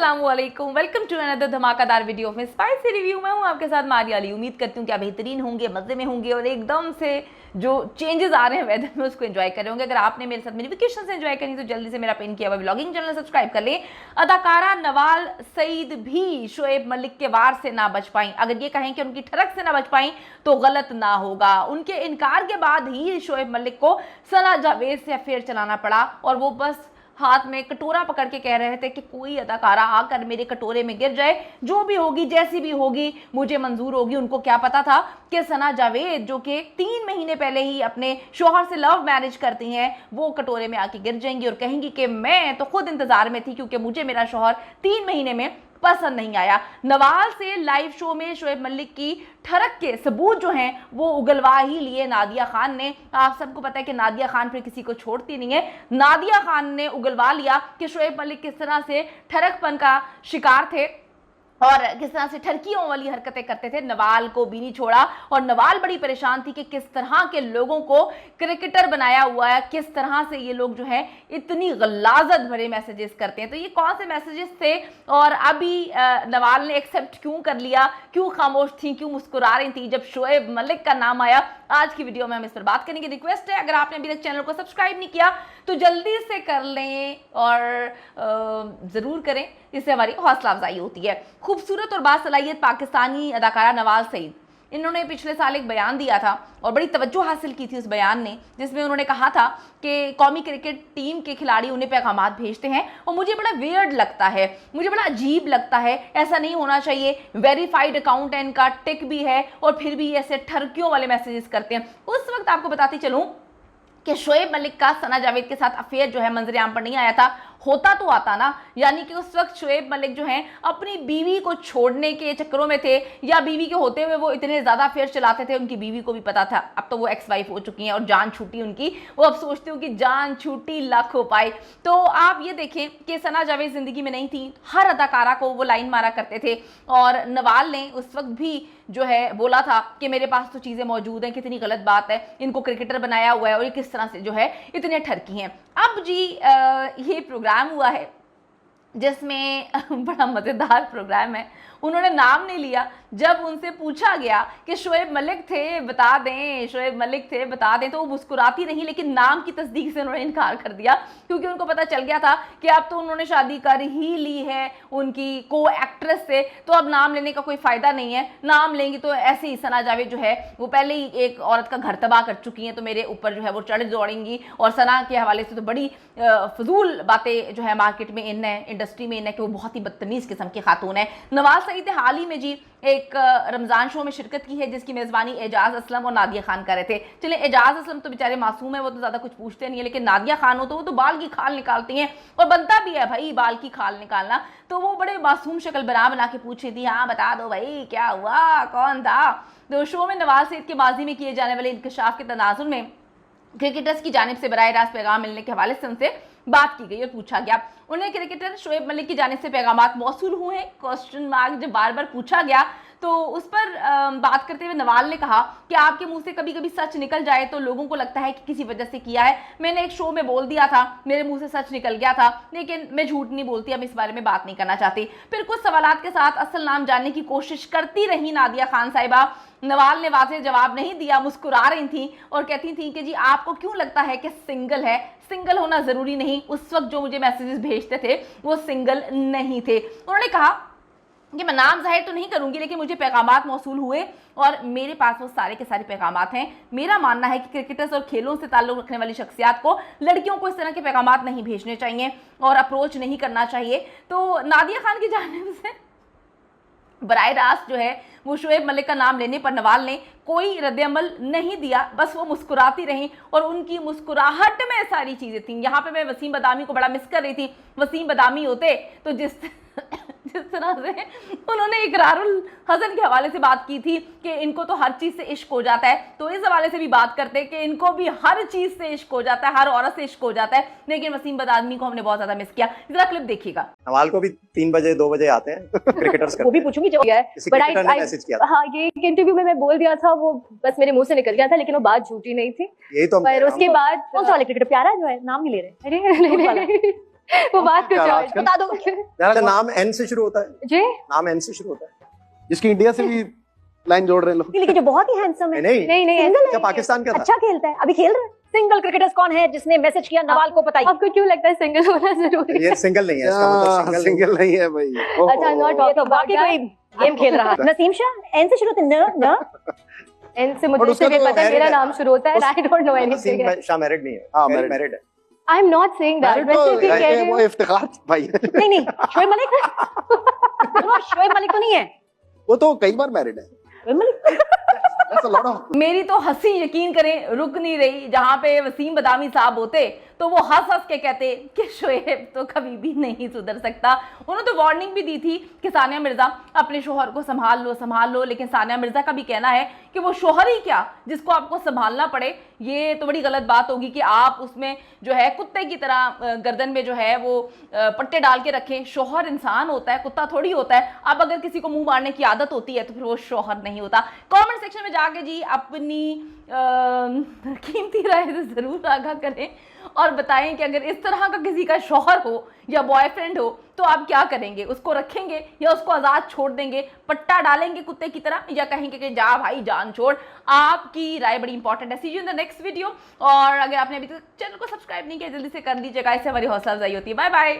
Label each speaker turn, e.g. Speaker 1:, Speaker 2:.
Speaker 1: अस्सलामुअलैकुम, welcome to another धमाकेदार video में स्पाइसी रिव्यू। में हूँ आपके साथ मारिया अली। उम्मीद करती हूँ कि आप बेहतरीन होंगे, मजे में होंगे और एकदम से जो चेंजेस आ रहे हैं वेदर में उसको एंजॉय कर रहे होंगे। अगर आपने मेरे साथ मेरी वेकेशन से एंजॉय करनी तो जल्दी से मेरा पिन किया हुआ व्लॉगिंग चैनल सब्सक्राइब कर लें। अदाकारा नवाल सईद भी शोएब मलिक के वार से ना बच पाई। अगर ये कहें कि उनकी ठरक से ना बच पाई तो गलत ना होगा। उनके इनकार के बाद ही शोएब मलिक को सना जावेद से अफेयर चलाना पड़ा और वो बस हाथ में कटोरा पकड़ के कह रहे थे कि कोई अदाकारा आकर मेरे कटोरे में गिर जाए, जो भी होगी जैसी भी होगी मुझे मंजूर होगी। उनको क्या पता था कि सना जावेद जो कि 3 महीने पहले ही अपने शौहर से लव मैरिज करती हैं वो कटोरे में आके गिर जाएंगी और कहेंगी कि मैं तो खुद इंतजार में थी क्योंकि मुझे मेरा शौहर 3 महीने में पसंद नहीं आया। नवाल से लाइव शो में शोएब मलिक की ठरक के सबूत जो हैं वो उगलवा ही लिए नादिया खान ने। आप सबको पता है कि नादिया खान फिर किसी को छोड़ती नहीं है। नादिया खान ने उगलवा लिया कि शोएब मलिक किस तरह से ठरकपन का शिकार थे और किस तरह से ठरकियों वाली हरकतें करते थे। नवाल को भी नहीं छोड़ा और नवाल बड़ी परेशान थी कि किस तरह के लोगों को क्रिकेटर बनाया हुआ है, किस तरह से ये लोग जो है इतनी गलाजत भरे मैसेजेस करते हैं। तो ये कौन से मैसेजेस थे और अभी नवाल ने एक्सेप्ट क्यों कर लिया, क्यों खामोश थी, क्यों मुस्कुरा रही थी जब शोएब मलिक का नाम आया। आज की वीडियो में हम इस पर बात करेंगे। रिक्वेस्ट है अगर आपने अभी तक चैनल को सब्सक्राइब नहीं किया तो जल्दी से कर लें और ज़रूर करें, इससे हमारी हौसला अफजाई होती है। खूबसूरत और बासलाहियत पाकिस्तानी अदाकारा नवाल सईद, इन्होंने पिछले साल एक बयान दिया था और बड़ी तवज्जो हासिल की थी उस बयान ने, जिसमें उन्होंने कहा था कि कौमी क्रिकेट टीम के खिलाड़ी उन्हें पैगामात भेजते हैं और मुझे बड़ा वियर्ड लगता है, मुझे बड़ा अजीब लगता है, ऐसा नहीं होना चाहिए। वेरीफाइड अकाउंट है इनका, टिक भी है और फिर भी ऐसे ठरकियों वाले मैसेजेस करते हैं। उस वक्त आपको बताती चलूँ कि शोएब मलिक का सना जावेद के साथ अफेयर जो है मंजर आम पर नहीं आया था, होता तो आता ना। यानी कि उस वक्त शोएब मलिक जो हैं अपनी बीवी को छोड़ने के चक्करों में थे या बीवी के होते हुए वो इतने ज़्यादा अफेयर चलाते थे, उनकी बीवी को भी पता था। अब तो वो एक्स वाइफ हो चुकी हैं और जान छूटी उनकी, वो अब सोचती हूँ कि जान छूटी लाख हो पाए। तो आप ये देखें कि सना जावेद ज़िंदगी में नहीं थी, हर अदाकारा को वो लाइन मारा करते थे और नवाल ने उस वक्त भी जो है बोला था कि मेरे पास तो चीज़ें मौजूद हैं, कितनी गलत बात है, इनको क्रिकेटर बनाया हुआ है और ये किस तरह से जो है इतने ठरकी हैं। अब जी ये प्रोग्राम हुआ है जिसमें बड़ा मज़ेदार प्रोग्राम है। उन्होंने नाम नहीं लिया। जब उनसे पूछा गया कि शोएब मलिक थे बता दें, शोएब मलिक थे बता दें, तो वो मुस्कुराती नहीं लेकिन नाम की तस्दीक से उन्होंने इनकार कर दिया क्योंकि उनको पता चल गया था कि अब तो उन्होंने शादी कर ही ली है उनकी को एक्ट्रेस से, तो अब नाम लेने का कोई फ़ायदा नहीं है। नाम लेंगी तो ऐसे ही सना जावेद जो है वो पहले ही एक औरत का घर तबाह कर चुकी हैं, तो मेरे ऊपर जो है वो चढ़ दौड़ेंगी। और सना के हवाले से तो बड़ी फजूल बातें जो है मार्केट में इन है, इंडस्ट्री में इन है कि वो बहुत ही बदतमीज़ किस्म की खातून है। नवाज सईद ने हाल ही में जी एक रमज़ान शो में शिरकत की है जिसकी मेज़बानी एजाज असलम और नादिया खान कर रहे थे। चले एजाज असलम तो बेचारे मासूम है, वो तो ज़्यादा कुछ पूछते नहीं है, लेकिन नादिया खान हो तो वो तो बाल की खाल निकालती हैं और बनता भी है भाई बाल की खाल निकालना। तो वो बड़े मासूम शक्ल बना बना के पूछ रही थी, हाँ बता दो भाई क्या हुआ, कौन था। तो शो में नवाज सईद के माजी में किए जाने वाले इंकशाफ के तनाजुर में क्रिकेटर्स की जानिब से बराह रास्त पैगाम मिलने के हवाले से उनसे बात की गई और पूछा गया उन्हें क्रिकेटर शोएब मलिक की जानिब से पैगामात मौसूल हुए हैं, क्वेश्चन मार्क जब बार बार पूछा गया तो उस पर बात करते हुए नवाल ने कहा कि आपके मुंह से कभी कभी सच निकल जाए तो लोगों को लगता है कि किसी वजह से किया है। मैंने एक शो में बोल दिया था, मेरे मुंह से सच निकल गया था, लेकिन मैं झूठ नहीं बोलती, अब इस बारे में बात नहीं करना चाहती। फिर कुछ सवालात के साथ असल नाम जानने की कोशिश करती रही नादिया खान साहिबा। नवाल ने वाज़ेह जवाब नहीं दिया, मुस्कुरा रही थी और कहती थी कि जी आपको क्यों लगता है कि सिंगल है, सिंगल होना ज़रूरी नहीं। उस वक्त जो मुझे मैसेजेस भेजते थे वो सिंगल नहीं थे। उन्होंने कहा कि मैं नाम जाहिर तो नहीं करूंगी लेकिन मुझे पैगामात मौसूल हुए और मेरे पास वो सारे के सारे पैगामात हैं। मेरा मानना है कि क्रिकेटर्स और खेलों से ताल्लुक़ रखने वाली शख्सियात को लड़कियों को इस तरह के पैगामात नहीं भेजने चाहिए और अप्रोच नहीं करना चाहिए। तो नादिया खान की जानिब से बराह रास्त जो है वो शोएब मलिक का नाम लेने पर नवाल ने कोई रद्द-ए-अमल नहीं दिया, बस वो मुस्कुराती रहीं और उनकी मुस्कुराहट में सारी चीज़ें थीं। यहाँ पे मैं वसीम बदामी को बड़ा मिस कर रही थी। वसीम बदामी होते तो जिस तरह से उन्होंने इकरारुल हसन के हवाले से बात की थी कि इनको तो हर चीज़ से इश्क हो जाता है, तो इस हवाले से भी बात करते कि इनको भी हर चीज़ से इश्क हो जाता है, हर औरत से इश्क हो जाता है। लेकिन वसीम बदामी को हमने बहुत ज़्यादा मिस किया। जरा क्लिप देखिएगा।
Speaker 2: नवाल को भी 3 बजे 2 बजे आते हैं क्रिकेटर्स
Speaker 3: वो भी पूछूंगी जो है
Speaker 2: मैसेज किया था।
Speaker 3: हाँ, ये इंटरव्यू में मैं बोल दिया था, वो बस मेरे मुंह से निकल गया था, लेकिन वो बात झूठी नहीं थी।
Speaker 2: यही तो
Speaker 3: पर उसके बाद कौन सा वाला क्रिकेटर प्यारा जो है, नाम नहीं ले रहे, अरे वो बात कुछ
Speaker 4: क्या
Speaker 3: और
Speaker 4: आजकल?
Speaker 3: बता दो
Speaker 2: अच्छा, नाम एन से शुरू होता है,
Speaker 3: जी
Speaker 2: नाम एन से शुरू होता है।
Speaker 4: जिसकी इंडिया से भी लाइन जोड़ रहे हैं लोग।
Speaker 5: लेकिन जो बहुत ही हैंडसम है,
Speaker 2: नहीं
Speaker 3: नहीं नहीं
Speaker 5: सिंगल
Speaker 2: क्या
Speaker 5: है,
Speaker 2: पाकिस्तान का था?
Speaker 5: अच्छा खेलता है, अभी खेल रहा है। सिंगल क्रिकेटर्स कौन है जिसने मैसेज किया नवाल को बताइए।
Speaker 3: आपको क्यों लगता है सिंगल होना जरूरी है?
Speaker 2: ये सिंगल नहीं है, इसका मतलब सिंगल
Speaker 4: सिंगल नहीं है भाई। ओहो।
Speaker 3: अच्छा नॉट
Speaker 5: ये तो बाकी कोई गेम खेल रहा है। नसीम शाह एन से शुरू होते हैं, न
Speaker 3: एन से
Speaker 4: और
Speaker 3: मुझे
Speaker 4: उसका
Speaker 3: सिर्फ
Speaker 4: तो
Speaker 3: पता है
Speaker 2: married
Speaker 3: मेरा
Speaker 2: है।
Speaker 3: नाम शुरू होता है, I don't know anything.
Speaker 2: Naseem Shah married नहीं है,
Speaker 4: हाँ,
Speaker 2: मैरिड
Speaker 4: married।
Speaker 2: है।
Speaker 3: I am not saying that,
Speaker 4: married
Speaker 3: मैं
Speaker 4: तो
Speaker 3: सिर्फ ये कह रही
Speaker 4: वो
Speaker 3: हूँ
Speaker 4: इफ्तिखार भाई।
Speaker 5: नहीं नहीं शोएब मलिक शोएब मलिक तो नहीं है।
Speaker 4: वो तो कई बार मैरिड है।
Speaker 5: Shoaib Malik
Speaker 4: That's a lot of-
Speaker 1: मेरी तो हंसी यकीन करें रुक नहीं रही। जहां पे वसीम बदामी साहब होते तो वो हंस हंस के कहते कि शोएब तो कभी भी नहीं सुधर सकता। उन्होंने तो वार्निंग भी दी थी कि सानिया मिर्जा अपने शोहर को संभाल लो, लेकिन सानिया मिर्जा का भी कहना है कि वो शोहर ही क्या जिसको आपको संभालना पड़े। ये तो बड़ी गलत बात होगी कि आप उसमें जो है कुत्ते की तरह गर्दन में जो है वो पट्टे डाल के रखें। शोहर इंसान होता है, कुत्ता थोड़ी होता है। अब अगर किसी को मुंह मारने की आदत होती है तो फिर वो शोहर नहीं होता। कमेंट सेक्शन में जाके जी अपनी कीमती राय से जरूर आगाह करें और बताएं कि अगर इस तरह का किसी का शौहर हो या बॉयफ्रेंड हो तो आप क्या करेंगे? उसको रखेंगे या उसको आज़ाद छोड़ देंगे, पट्टा डालेंगे कुत्ते की तरह, या कहेंगे कि जा भाई जान छोड़? आपकी राय बड़ी इंपॉर्टेंट है। See you in the next video. और अगर आपने अभी तक चैनल को सब्सक्राइब नहीं किया जल्दी से कर लीजिएगा, इससे हमारी हौसला अफजाई होती है। Bye bye.